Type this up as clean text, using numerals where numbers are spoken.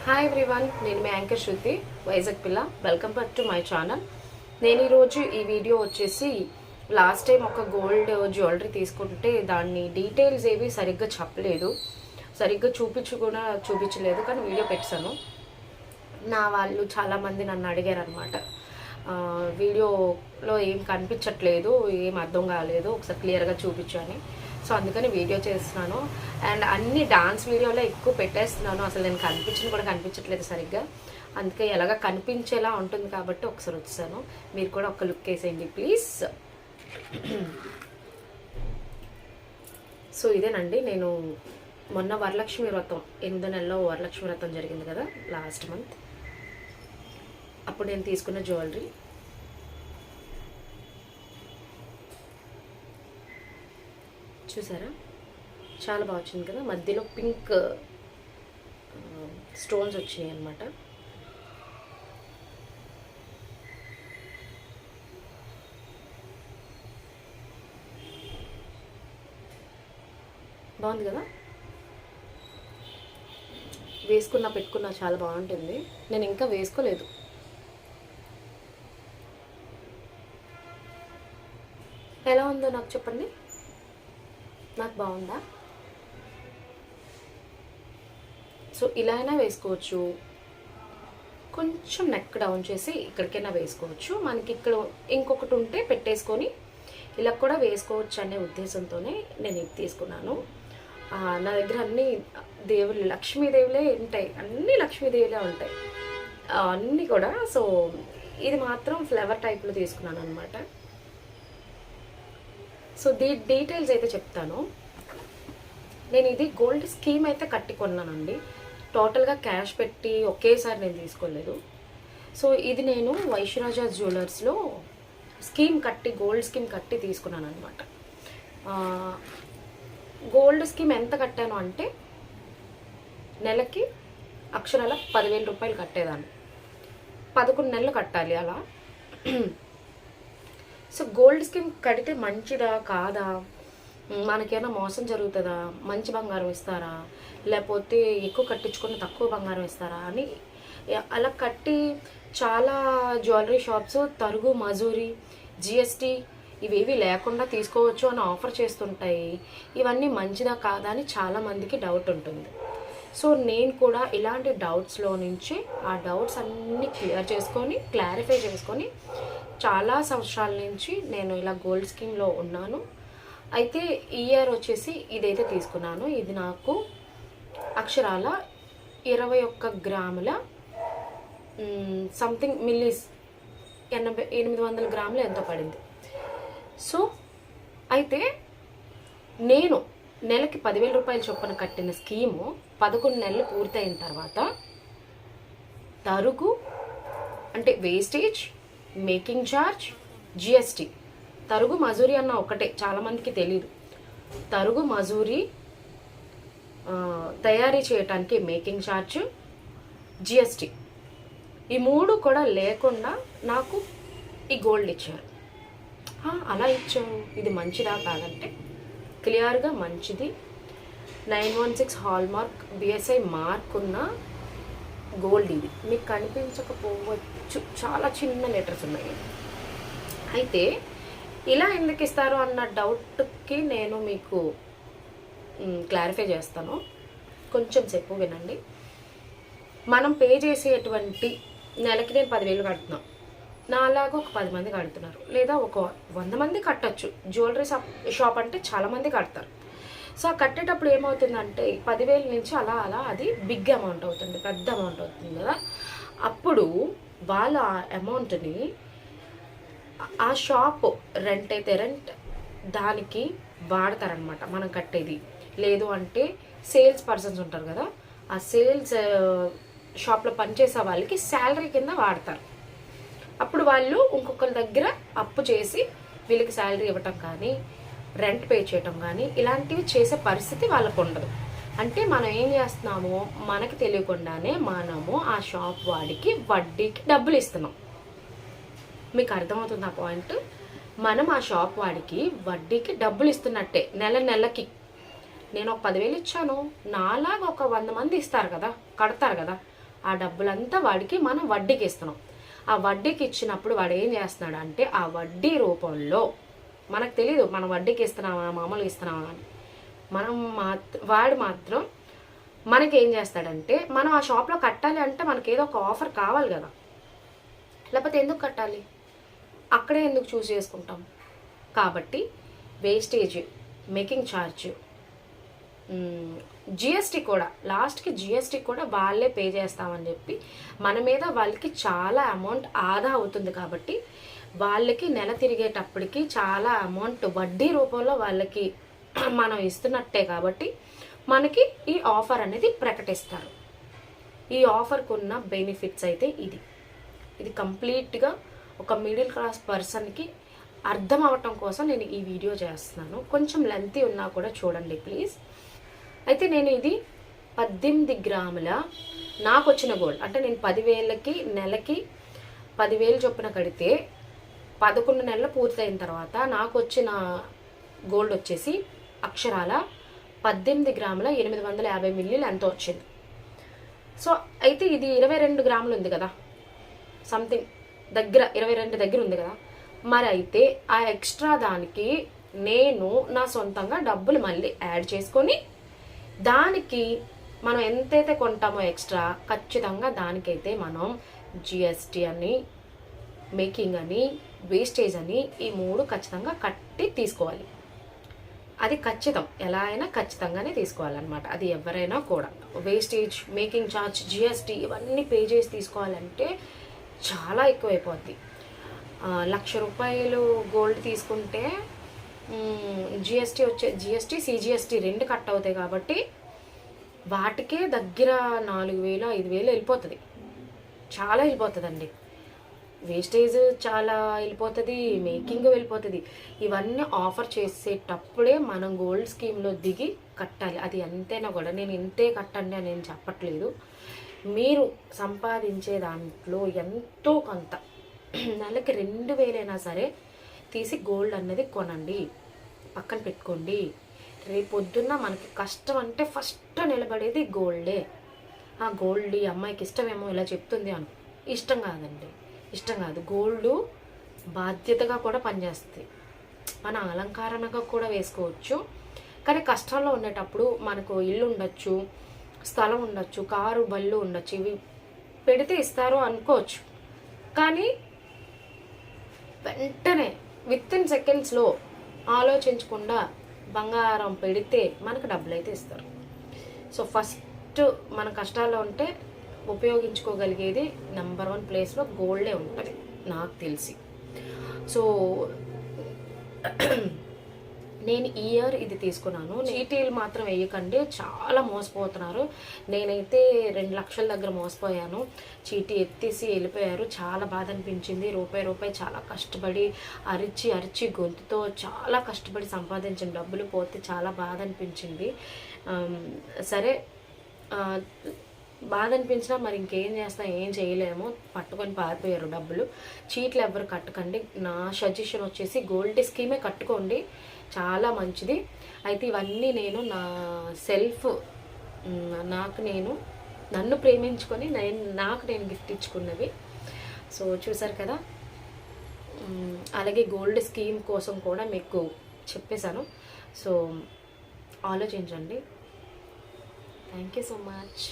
Hi everyone, నేను మీ anchor శృతి వైజాగ్ పిల్ల. Welcome back to my channel. నేను ఈరోజు ఈ వీడియో వచ్చేసి లాస్ట్ టైం ఒక గోల్డ్ జ్యువెలరీ తీసుకుంటే దాన్ని డీటెయిల్స్ ఏవి సరిగ్గా చెప్పలేదు, సరిగ్గా చూపించలేదు, కానీ వీడియో పెట్టాను. నా వాళ్ళు చాలామంది నన్ను అడిగారు అనమాట, వీడియోలో ఏం కనిపించట్లేదు, ఏం అర్థం కాలేదు, ఒకసారి క్లియర్గా చూపించు అని. సో అందుకని వీడియో చేస్తున్నాను. అండ్ అన్ని డాన్స్ వీడియోలో ఎక్కువ పెట్టేస్తున్నాను, అసలు నేను కనిపించట్లేదు సరిగ్గా. అందుకే ఎలాగ కనిపించేలా ఉంటుంది కాబట్టి ఒకసారి వచ్చాను. మీరు కూడా ఒక లుక్ వేసేయండి ప్లీజ్. సో ఇదేనండి, నేను మొన్న వరలక్ష్మి వ్రతం 8 నెలల్లో వరలక్ష్మి వ్రతం జరిగింది కదా లాస్ట్ మంత్, అప్పుడు నేను తీసుకున్న జ్యువెలరీ. చూసారా, చాలా బాగా వచ్చింది కదా, మధ్యలో పింక్ స్టోన్స్ వచ్చినాయి అన్నమాట. బాగుంది కదా, పెట్టుకున్నా చాలా బాగుంటుంది. నేను ఇంకా వేసుకోలేదు. ఎలా ఉందో నాకు చెప్పండి, నాకు బాగుందా? సో ఇలా అయినా వేసుకోవచ్చు, కొంచెం నెక్ డౌన్ చేసి ఇక్కడికైనా వేసుకోవచ్చు. మనకి ఇక్కడ ఇంకొకటి ఉంటే పెట్టేసుకొని ఇలా కూడా వేసుకోవచ్చు అనే ఉద్దేశంతోనే నేను ఇది తీసుకున్నాను. నా దగ్గర అన్ని దేవుళ్ళు, లక్ష్మీదేవులే ఉంటాయి, అన్ని లక్ష్మీదేవులే ఉంటాయి అన్నీ కూడా. సో ఇది మాత్రం ఫ్లవర్ టైప్లో తీసుకున్నాను అనమాట. సో డీటెయిల్స్ అయితే చెప్తాను. నేను ఇది గోల్డ్ స్కీమ్ అయితే కట్టి కొన్నానండి, టోటల్గా క్యాష్ పెట్టి ఒకేసారి నేను తీసుకోలేదు. సో ఇది నేను వైశ్యరాజ జ్యువెలర్స్లో గోల్డ్ స్కీమ్ కట్టి తీసుకున్నాను అనమాట. గోల్డ్ స్కీమ్ ఎంత కట్టాను అంటే, నెలకి అక్షరాల 10,000 రూపాయలు కట్టేదాన్ని. 11 నెలలు కట్టాలి అలా. సో గోల్డ్ స్కీమ్ కడితే మంచిదా కాదా, మనకేమైనా మోసం జరుగుతుందా, మంచి బంగారం ఇస్తారా, లేకపోతే ఎక్కువ కట్టించుకుని తక్కువ బంగారం ఇస్తారా అని అలా కట్టి చాలా జ్యువెలరీ షాప్స్ తరుగు, మజూరీ, జిఎస్టీ ఇవేవి లేకుండా తీసుకోవచ్చు అని ఆఫర్ చేస్తుంటాయి. ఇవన్నీ మంచిదా కాదా అని చాలామందికి డౌట్ ఉంటుంది. సో నేను కూడా ఇలాంటి డౌట్స్లో నుంచి ఆ డౌట్స్ అన్నీ క్లారిఫై చేసుకొని చాలా సంవత్సరాల నుంచి నేను ఇలా గోల్డ్ స్కీమ్లో ఉన్నాను. అయితే ఈ ఇయర్ వచ్చేసి ఇదైతే తీసుకున్నాను. ఇది నాకు అక్షరాల 21 గ్రాముల సంథింగ్ మిల్లీస్, 800 గ్రాములు ఎంతో పడింది. సో అయితే నేను నెలకి 10,000 రూపాయలు చొప్పున కట్టిన స్కీము 11 నెలలు పూర్తయిన తర్వాత తరుగు అంటే వేస్టేజ్, మేకింగ్ ఛార్జ్, జిఎస్టీ, తరుగు మజూరీ అన్న ఒకటే, చాలామందికి తెలియదు. తరుగు మజూరీ, తయారీ చేయటానికి మేకింగ్ ఛార్జ్, జిఎస్టీ, ఈ 3 కూడా లేకుండా నాకు ఈ గోల్డ్ ఇచ్చారు. అలా ఇచ్చారు, ఇది మంచిదా కాదంటే క్లియర్గా మంచిది. 916 హాల్మార్క్ బిఎస్ఐ మార్క్ ఉన్న గోల్డ్ ఇది. మీకు కనిపించకపోవచ్చు, చాలా చిన్న లెటర్స్ ఉన్నాయి. అయితే ఇలా ఎందుకు ఇస్తారు అన్న డౌట్కి నేను మీకు క్లారిఫై చేస్తాను, కొంచెం సేపు వినండి. మనం పే చేసేటువంటి నెలకి నేను 10,000 కడుతున్నాను, నాలాగా ఒక 10 మంది కడుతున్నారు, లేదా ఒక 100 మంది కట్టచ్చు. జ్యువెలరీ షాప్ అంటే చాలామంది కడతారు. సో ఆ కట్టేటప్పుడు ఏమవుతుందంటే 10,000 నుంచి అలా అది బిగ్ అమౌంట్ అవుతుంది, పెద్ద అమౌంట్ అవుతుంది కదా. అప్పుడు వాళ్ళ ఆ అమౌంట్ని ఆ షాప్ రెంట్ అయితే రెంట్ దానికి వాడతారనమాట, మనం కట్టేది. లేదు అంటే సేల్స్ పర్సన్స్ ఉంటారు కదా, ఆ సేల్స్ షాప్లో పనిచేసే వాళ్ళకి శాలరీ కింద వాడతారు. అప్పుడు వాళ్ళు ఇంకొకరి దగ్గర అప్పు చేసి వీళ్ళకి శాలరీ ఇవ్వటం కానీ, రెంట్ పే చేయటం కానీ ఇలాంటివి చేసే పరిస్థితి వాళ్ళకు ఉండదు. అంటే మనం ఏం చేస్తున్నామో మనకి తెలియకుండానే మనము ఆ షాప్ వాడికి వడ్డీకి డబ్బులు ఇస్తున్నాం. మీకు అర్థమవుతుంది ఆ పాయింట్? మనం ఆ షాప్ వాడికి వడ్డీకి డబ్బులు ఇస్తున్నట్టే. నెలకి నేను ఒక 10,000 ఇచ్చాను, నాలాగా ఒక 100 మంది ఇస్తారు కదా, కడతారు కదా, ఆ డబ్బులంతా వాడికి మనం వడ్డీకి ఇస్తున్నాం. ఆ వడ్డీకి ఇచ్చినప్పుడు వాడు ఏం చేస్తున్నాడు అంటే ఆ వడ్డీ రూపంలో మనకు తెలియదు మనం వడ్డీకి ఇస్తున్నామా మామూలుగా ఇస్తున్నామా అని. వాడు మాత్రం మనకి ఏం చేస్తాడంటే మనం ఆ షాప్లో కట్టాలి అంటే మనకి ఏదో ఒక ఆఫర్ కావాలి కదా, లేకపోతే ఎందుకు కట్టాలి, అక్కడే ఎందుకు చూస్ చేసుకుంటాం. కాబట్టి వేస్టేజ్, మేకింగ్ ఛార్జ్, జిఎస్టీ కూడా లాస్ట్కి జిఎస్టీ కూడా వాళ్ళే పే చేస్తామని చెప్పి మన మీద వాళ్ళకి చాలా అమౌంట్ ఆదా అవుతుంది. కాబట్టి వాళ్ళకి నెల తిరిగేటప్పటికి చాలా అమౌంట్ వడ్డీ రూపంలో వాళ్ళకి మనం ఇస్తున్నట్టే. కాబట్టి మనకి ఈ ఆఫర్ అనేది ప్రకటిస్తారు. ఈ ఆఫర్కు ఉన్న బెనిఫిట్స్ అయితే ఇది కంప్లీట్గా ఒక మిడిల్ క్లాస్ పర్సన్కి అర్థం అవటం కోసం నేను ఈ వీడియో చేస్తున్నాను. కొంచెం లెంతీ ఉన్నా కూడా చూడండి ప్లీజ్. అయితే నేను ఇది 18 గ్రాముల నాకు వచ్చిన గోల్డ్, అంటే నేను 10,000కి నెలకి 10,000 చొప్పున కడితే 11 నెలలు పూర్తయిన తర్వాత నాకు వచ్చిన గోల్డ్ వచ్చేసి అక్షరాల 18 గ్రాముల 850 మిల్లీలు ఎంతో వచ్చింది. సో అయితే ఇది 22 గ్రాములు ఉంది కదా, సంథింగ్ దగ్గర 22 దగ్గర ఉంది కదా. మరి అయితే ఆ ఎక్స్ట్రా దానికి నేను నా సొంతంగా డబ్బులు మళ్ళీ యాడ్ చేసుకొని దానికి మనం ఎంతైతే కొంటామో ఎక్స్ట్రా ఖచ్చితంగా దానికైతే మనం జిఎస్టీ అని, మేకింగ్ అని, వేస్టేజ్ అని ఈ 3 ఖచ్చితంగా కట్టి తీసుకోవాలి. అది ఖచ్చితం, ఎలా అయినా ఖచ్చితంగానే తీసుకోవాలన్నమాట. అది ఎవరైనా కూడా వేస్టేజ్, మేకింగ్ ఛార్జ్, జిఎస్టీ ఇవన్నీ పే చేసి తీసుకోవాలంటే చాలా ఎక్కువైపోద్ది. 1,00,000 రూపాయలు గోల్డ్ తీసుకుంటే జిఎస్టీ సిజిఎస్టీ 2 కట్ అవుతాయి. కాబట్టి వాటికే దగ్గర 4,000 5,000 వెళ్ళిపోతుంది. చాలా వెళ్ళిపోతుందండి. వేస్టేజ్ చాలా వెళ్ళిపోతుంది, మేకింగ్ వెళ్ళిపోతుంది. ఇవన్నీ ఆఫర్ చేసేటప్పుడే మనం గోల్డ్ స్కీమ్లో దిగి కట్టాలి. అది ఎంతైనా కూడా నేను ఇంతే కట్టండి అని నేను చెప్పట్లేదు. మీరు సంపాదించే దాంట్లో ఎంతో కొంత నెలకి 2,000 అయినా సరే తీసి గోల్డ్ అన్నది కొనండి, పక్కన పెట్టుకోండి. రేపొద్దున్న మనకి కష్టం అంటే ఫస్ట్ నిలబడేది గోల్డే. ఆ గోల్డ్ ఈ అమ్మాయికి ఇష్టమేమో ఇలా చెప్తుంది అను, ఇష్టం కాదండి, ఇష్టం కాదు. గోల్డ్ బాధ్యతగా కూడా పనిచేస్తుంది, మన అలంకరణగా కూడా వేసుకోవచ్చు. కానీ కష్టంలో ఉండేటప్పుడు మనకు ఇల్లు ఉండొచ్చు, స్థలం ఉండొచ్చు, కారు బళ్ళు ఉండొచ్చు, ఇవి పెడితే ఇస్తారు అనుకోవచ్చు. కానీ వెంటనే వితిన్ సెకండ్స్లో ఆలోచించకుండా బంగారం పెడితే మనకు డబ్బులు అయితే ఇస్తారు. సో ఫస్ట్ మన కష్టాల్లో ఉంటే ఉపయోగించుకోగలిగేది నెంబర్ 1 ప్లేస్లో గోల్డే ఉంటుంది నాకు తెలిసి. సో నేను ఈ ఇయర్ ఇది తీసుకున్నాను. చీటీలు మాత్రం వేయకండి, చాలా మోసపోతున్నారు. నేనైతే 2 లక్షల దగ్గర మోసపోయాను. చీటీ ఎత్తేసి వెళ్ళిపోయారు. చాలా బాధ అనిపించింది. రూపాయి చాలా కష్టపడి అరిచి గొంతుతో చాలా కష్టపడి సంపాదించిన డబ్బులు పోతే చాలా బాధ అనిపించింది. సరే, బాధ అనిపించినా మరి ఇంకేం చేస్తాం, ఏం చేయలేము, పట్టుకొని పారిపోయారు డబ్బులు. చీట్లు ఎవరు కట్టకండి. నా సజెషన్ వచ్చేసి గోల్డ్ స్కీమే కట్టుకోండి, చాలా మంచిది. అయితే ఇవన్నీ నేను నా సెల్ఫ్, నన్ను ప్రేమించుకొని నాకు నేను గిఫ్ట్ ఇచ్చుకున్నవి. సో చూసారు కదా. అలాగే గోల్డ్ స్కీమ్ కోసం కూడా మీకు చెప్పేశాను. సో ఆలోచించండి. Thank you so much.